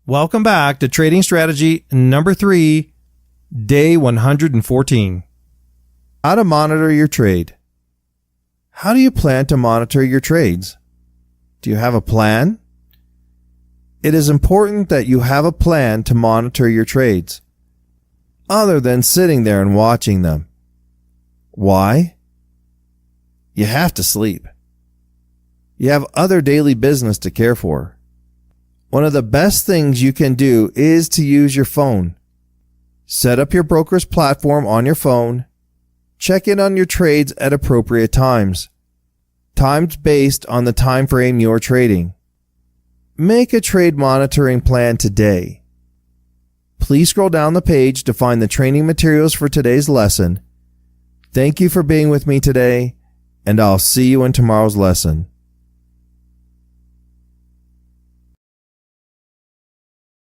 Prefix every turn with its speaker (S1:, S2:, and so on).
S1: Welcome back to Trading Strategy number 3, day 114. How to monitor your trade. How do you plan to monitor your trades? Do you have a plan? It is important that you have a plan to monitor your trades, other than sitting there and watching them. Why? You have to sleep. You have other daily business to care for. One of the best things you can do is to use your phone. Set up your broker's platform on your phone. Check in on your trades at appropriate times based on the time frame you're trading. Make a trade monitoring plan today. Please scroll down the page to find the training materials for today's lesson. Thank you for being with me today, and I'll see you in tomorrow's lesson.